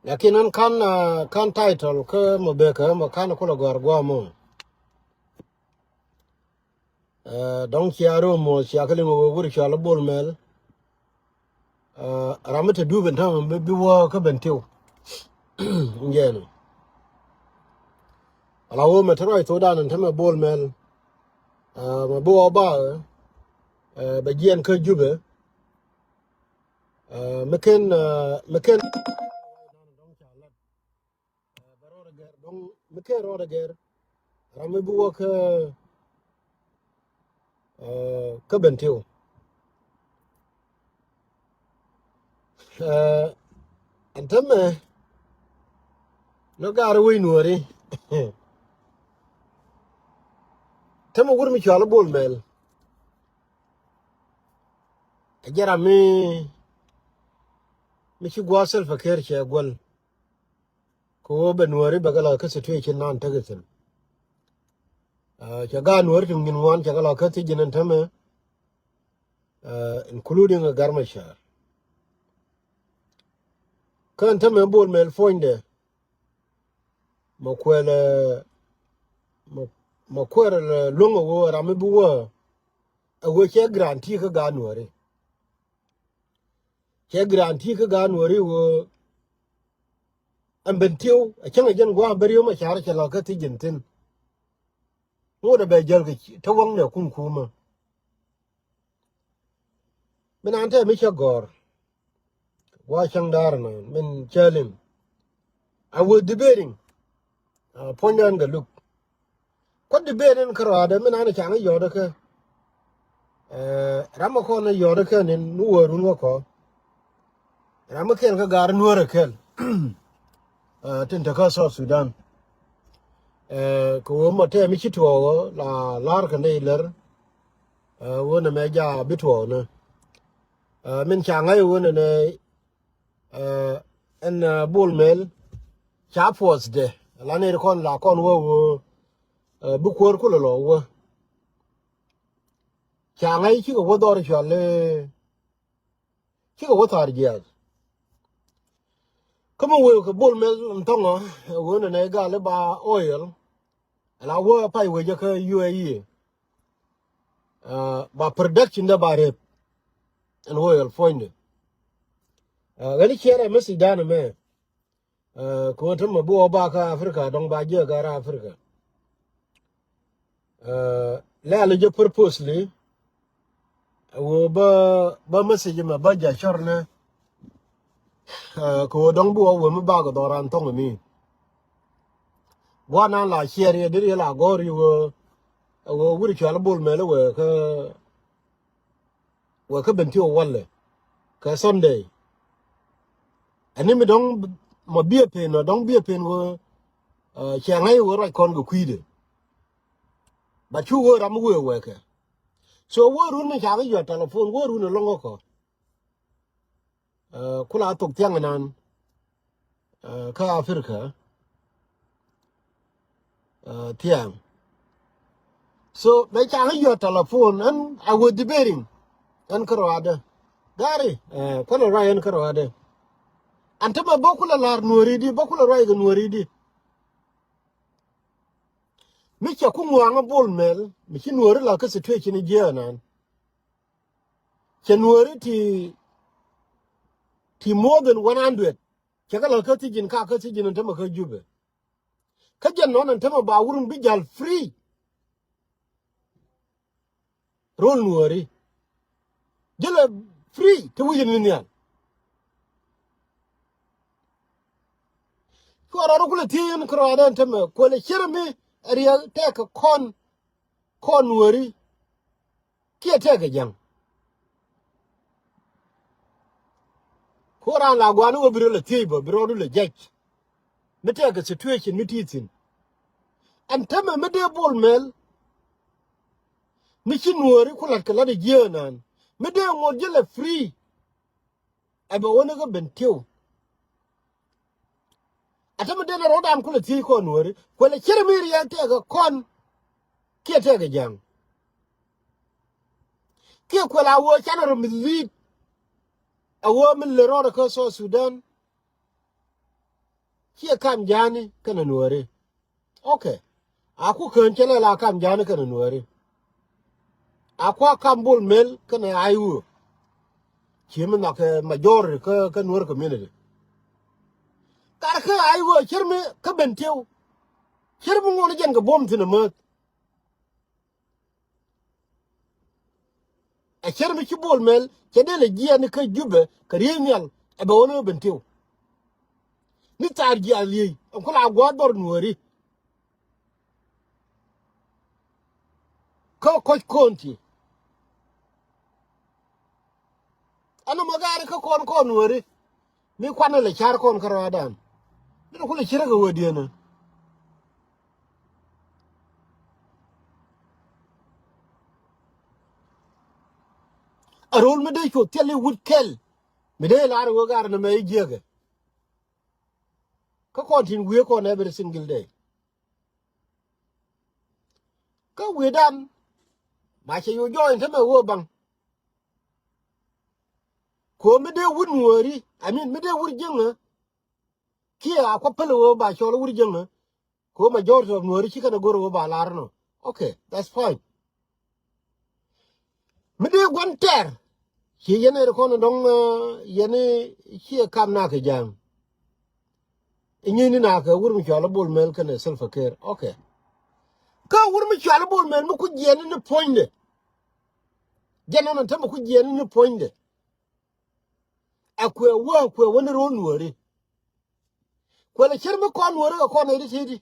Lakin kan title ke mabeka makana kula gargwa mo don kiaro mo siakali mo wuri chala bol mel ramata duben tam bi wo ka Bintuw ngeno ala wo metro to dan tam bol mel ma bo ba ba gien ka jube meken don meken ro ger ramme bi wo ka Bintuw antame no gara we nuori tama wuri mi chala bol mel ajara mi ci gwa self care che gol ko be nuori bagala ka situation nan tagatin cha ga nuori tum ngin wan cha gala ka ti jinan tama including a garma shar kan tama bol mel fonde makwela longo wo rame buwa a wo che granti ka ga nuori che granti ka ga nuori wo an Bintuw a can ajan gwa bariyo ma shahara ke lakati jintin wo da bai jalga ta wanga kun kuma min an ta mi gor wa shang dar na min chalin I was debating ponyan ga look ko debating karada min an ta yo da ka ramako na yo da ka ne nuwarun ko ramaken ka gar nuwara kel tin ta ka South Sudan ko mo te mi chito la lar ka ne ler wona me ja bitwo na min changa wona ne en bol mel cha force de la ne kon la kon wo bu kor ko lo wo changa chi ko wo dor chale chi ko wo targia como wo ko bol mel ntongo wona ne ga le ba oil la wo pai we je ka UAE ba production da ba rep and oil find gani kere mesi dana me ko to mo bo ba ka Africa don ba je ga ra Africa la le je purposely wo ba message ma ba ja chorne ko don bo wo mo ba ga doran tong mi wana la share de la gori wo wuri chala bol mele we ka Bintuw walle ka Sunday ani mi don mo bie pen no don bie pen wo changai wo ra kon go kwide ba chu wo ram we ka so wo run mi cha yo telephone wo run longo ko kula tok tiang nan ka Africa tiang so me cha yo telephone and I was debating an karwada gari kono ra an karwada antama bokula lar nuori di bokula ra ga nuori di mi cha ku ngwa bol mel mi chi nuori la ka situation ni je nan cha nuori ti more than 100 cha ga la ka ti jin ka ti jin antama ka jube ka jan non antama ba wurun bi jal free rol nuori jela free to wujin ni yan ko ra ro kula tin kro ada antama ko le chirmi ariya te ka kon nuori ki te ka jang ko ra la gwa no biro le tibo biro le jaj me te ka situation mi titin antama me de bol mel mi chi nuori kula kala de jenan me de mo jela free aba wona ga Bintuw atama de na rodam kula ti ko nuori ko le chirmi ariya te ka kon ki te ka jang ki ko la wo chana ro mi a wo min le ro ko so Sudan ki kam jani kana nuore okay aku kan chele la kam jani kana nuore akwa kam bol mel kana ayu ki min na ke major ka nuore community kar ka ayu chirme ka Bintuw chirme ngone jen ga bom tina ma a chirme ki bol mel kede le giya ni ka jube ka rinyal e ba wono Bintuw ni tar gi ali ko la gwa dor nuore ko konti ana magari ka kon nuore mi kwana le char kon karadan ni ko le chira ga wodiena a rol me de ko tele wud kel me de la ro gar na me jege ka kon tin we ko every single day ka we dan ma che yo join te me wo bang ko me de wud nuori I mean me de wud jenga ki a ko pele wo ba cho wud jenga ko ma jor to nuori chi kana goro wo ba lar no okay that's fine me de gon ter chi yene ko no dong yene chi kam na ke jam inyini na ka wur mi cho bol mel kana self care okay ka wur mi cho bol mel mu ku jeni ni poinde jeno non tamo ku jeni ni poinde akwe wo kwe woni ro nuori ko le cherme ko nuori ko na ri tidi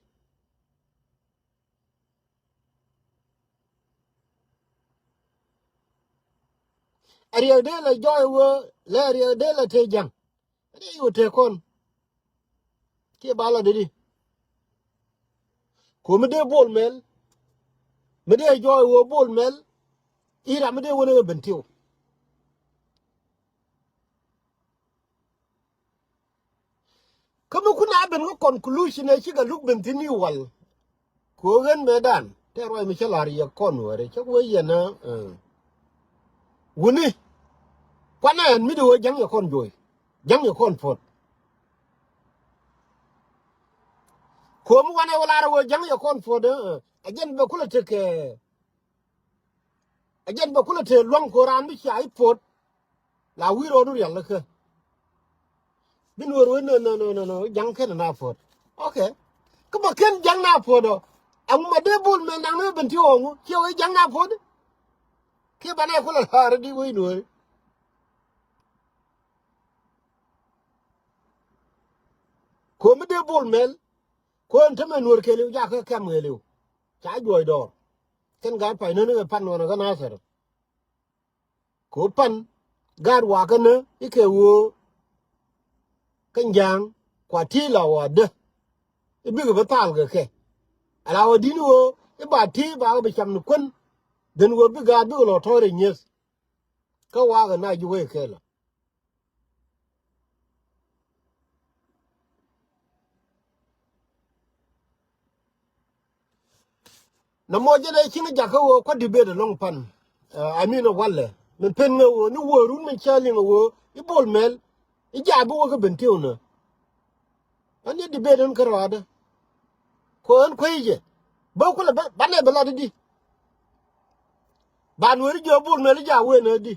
ariya de la joy wo le ariya de la te jang ri yo te kon ke bala de ko me de bol mel me de joy wo bol mel ira me de woni Bintuw kama kuna ben ko conclusion e chiga look bentini wal ko gen medan te roi mi chalari ya kon wore che wo yena woni kwana en mi do jang ya kon joy jang ya kon pot ko mu wana wala wo jang ya kon pot ajen ba kula te ke ajen ba kula te long ko ran bi chai pot la wi ro ru yalla ke bin wor no jang ke na pot okay ko ba ken jang na pot do am ma de bul me nang me Bintuw ngu che wo jang na pot ke bana kula har di wi no ko me de bul mel ko en tame nur ke liu ja ka kam liu cha joy do ken ga pa ne pan no ga na ser ko pan gar wa ka ne ike wo kan jang kwa ti la wa de ibi ga tal ga ke ala wa dinu wo e ba ti ba ba cham nu kun den wo bi ga du lo tore nyes ka wa ga na ju we ke la na mo je ne chin ja ka wo ko di be de long pan amino walle men pen no wo ni wo run men chali no wo I bol mel I ja bu wo ga Bintuw na ani di be den ka ra da ko en ko ije ba ko la ba ne ba la di ba no ri jo bol mel ja we na di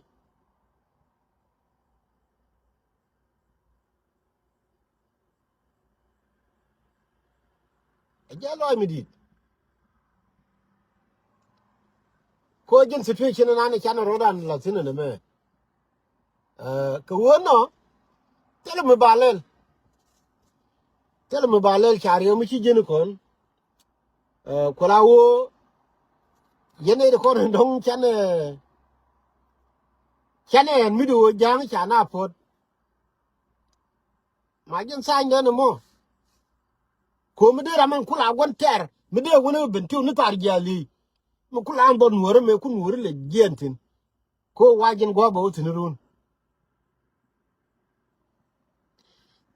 ja lo mi di ko jin situation na ne chana rodan la tin ne me ko wo no tele me balel chari mi chi jin kon ko la wo yene de ko dong chane mi do jang chana pot ma jin sa ne mo ko mi de ramen kula gon ter mi de wona Bintuw ni tar jali mi kula an bon wore me kun wore le gentin ko wajin go ba wutin run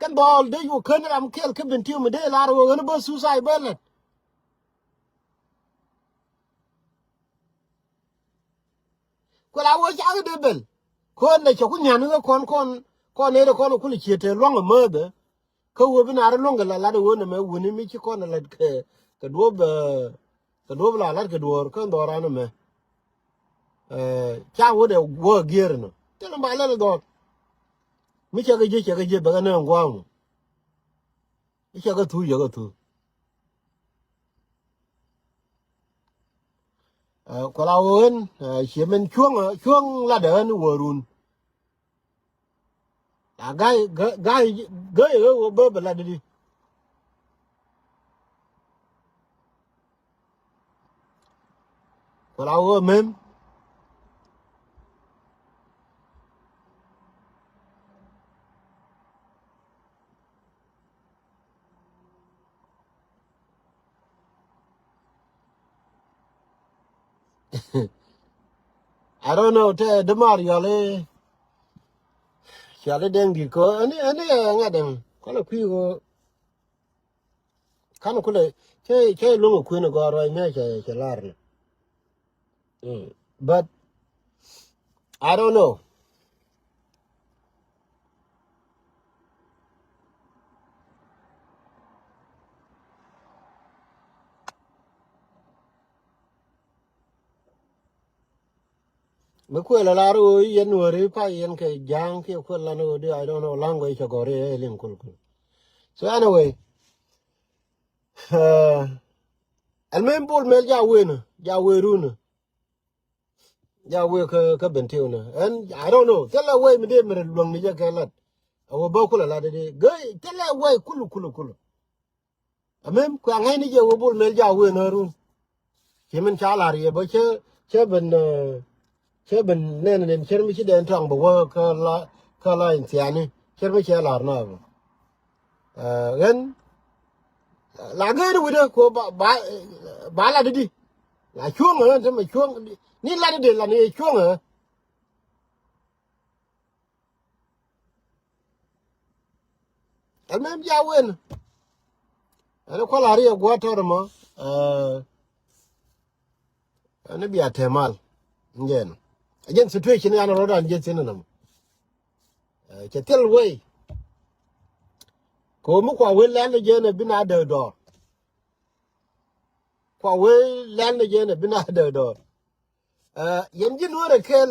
kan bol de yu kan ram kel ke Bintuw mi de la ro wona ba su sai belet ko la wo ja de bel ko ne ko nyanu ko kon ko ne de ko no kuli chete long a mother ko wo bina ra long la de wo na me woni mi chi ko na la ke do la ke do ko do ra na me cha wo de wo gier no te no ba la do mi che ga je ba na ngwa mu mi che ga tu yo ga tu ko la won chi men chuông la de ni wo run gai wo ba la de ko la wo men I don't know te de mar yo le cha le den di ko ani nga den ko la ku go kan ko le che lu ku no go ro me che lar ne but I don't know me ku la ro yen no re pa yen ke jang ke ko la no I don't know language go re len kul so anyway al men bol mel ja we runa ja we ka Bintuw na and I don't know tell away me de me long ni ja ka lat awo ba kula la de gay tell away kulu amem ko ngai ni je wo bol mel ja we na run kimen cha la ri ba che ben nen cher mi chi den tong bo ka la in tia ni cher mi che la na gen la ge ru de ko ba la de di la chuông à thế mà chuông ni la de la ni chuông à amem ja we na ana ko la ri go to mo ana bi atemal ngen again situation ya no rodan je tin na che tel we ko mu kwa we lan je na bina de do kwa we lan je na bina de do yen jin wora kel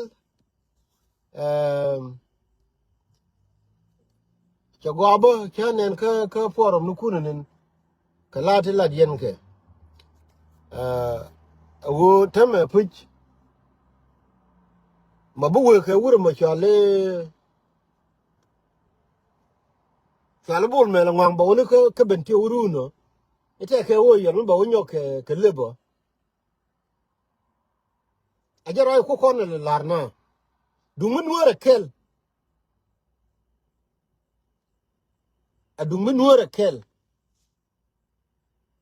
che gobo chanen ka forum nu kunen ka lati lad yen ke wo tame puch ma bu we ke wura ma chale bol me la ngwang ba woni ka Bintuw ru no ite ke wo yen ba wonyo ke lebo ajaro ko kon le larna dumun wora kel adumun wora kel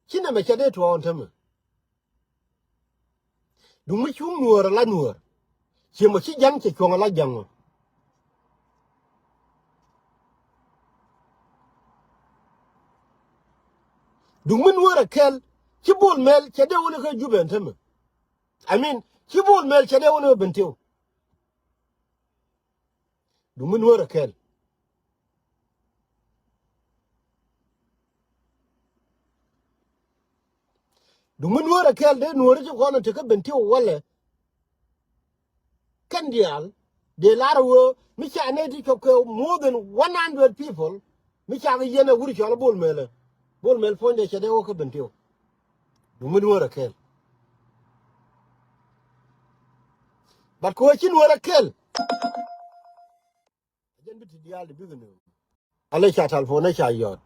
kina me chade to on tame dumu chung nuor la nuor chimo chi jang che chong la jang dumun wora kel chi bol mel chade woni ka juben tame I mean chi bol mel chade woni Bintuw dumun wora kel dumun wora kel de nuor chi kono te ka Bintuw wala kandial de larawo mi cha ne ti ko more than 100 people mi cha ga yena wuri chola bol mel fonde chade wo ka Bintuw dumun wora kel but ko chin wora kel jen biti dial de bigno ale cha telefone cha yot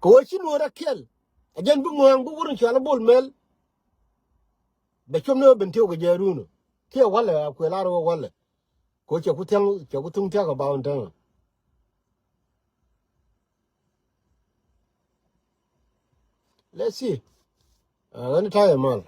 ko chin wora kel ajen bu ngong bu wuri chola bol mel be chomno Bintuw ga jaruno ke wala ko larawo wala ko che ku tung ta ga bawon tan let's see any time man